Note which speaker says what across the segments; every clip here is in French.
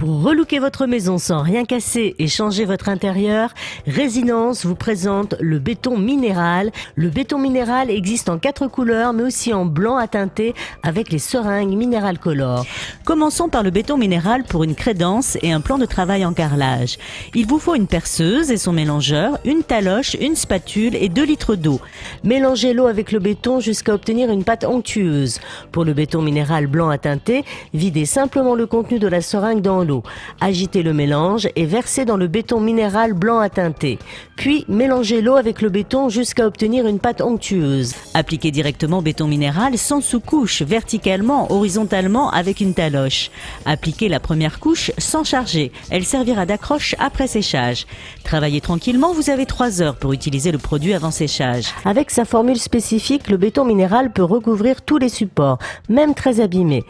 Speaker 1: Pour relooker votre maison sans rien casser et changer votre intérieur, Résidence vous présente le béton minéral. Le béton minéral existe en 4 couleurs, mais aussi en blanc à teinter avec les seringues Mineral Color.
Speaker 2: Commençons par le béton minéral pour une crédence et un plan de travail en carrelage. Il vous faut une perceuse et son mélangeur, une taloche, une spatule et 2 litres d'eau.
Speaker 1: Mélangez l'eau avec le béton jusqu'à obtenir une pâte onctueuse. Pour le béton minéral blanc à teinter, videz simplement le contenu de la seringue dans l'eau. Agitez le mélange et versez dans le béton minéral blanc à teinter. Puis mélangez l'eau avec le béton jusqu'à obtenir une pâte onctueuse.
Speaker 2: Appliquez directement béton minéral sans sous-couche, verticalement, horizontalement avec une taloche. Appliquez la première couche sans charger. Elle servira d'accroche après séchage. Travaillez tranquillement, vous avez 3 heures pour utiliser le produit avant séchage.
Speaker 1: Avec sa formule spécifique, le béton minéral peut recouvrir tous les supports, même très abîmés.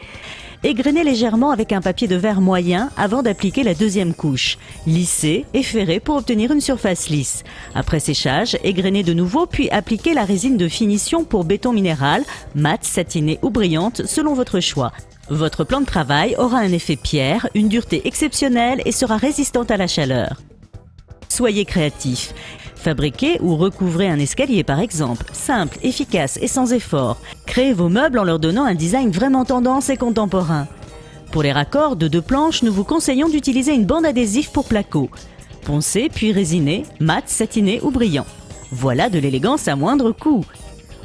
Speaker 2: Égrainez légèrement avec un papier de verre moyen avant d'appliquer la deuxième couche. Lissez et ferrez pour obtenir une surface lisse. Après séchage, égrainez de nouveau puis appliquez la résine de finition pour béton minéral, mate, satinée ou brillante selon votre choix. Votre plan de travail aura un effet pierre, une dureté exceptionnelle et sera résistante à la chaleur. Soyez créatif. Fabriquez ou recouvrez un escalier par exemple, simple, efficace et sans effort. Créez vos meubles en leur donnant un design vraiment tendance et contemporain. Pour les raccords de 2 planches, nous vous conseillons d'utiliser une bande adhésive pour placo. Poncez puis résinez, mat, satiné ou brillant. Voilà de l'élégance à moindre coût.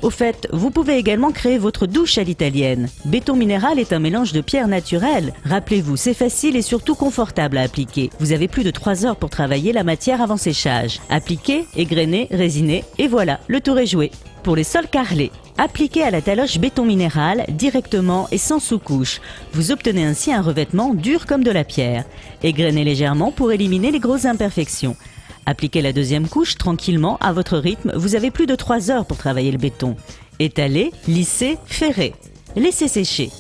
Speaker 2: Au fait, vous pouvez également créer votre douche à l'italienne. Béton minéral est un mélange de pierres naturelles. Rappelez-vous, c'est facile et surtout confortable à appliquer. Vous avez plus de 3 heures pour travailler la matière avant séchage. Appliquez, égrainez, résinez et voilà, le tour est joué. Pour les sols carrelés, appliquez à la taloche béton minéral directement et sans sous-couche. Vous obtenez ainsi un revêtement dur comme de la pierre. Égrainez légèrement pour éliminer les grosses imperfections. Appliquez la deuxième couche tranquillement à votre rythme, vous avez plus de 3 heures pour travailler le béton. Étalez, lissez, ferrez. Laissez sécher.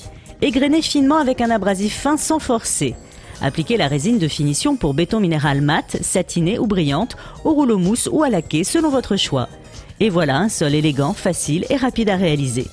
Speaker 2: Égrainez finement avec un abrasif fin sans forcer. Appliquez la résine de finition pour béton minéral mat, satinée ou brillante, au rouleau mousse ou à laquer selon votre choix. Et voilà un sol élégant, facile et rapide à réaliser.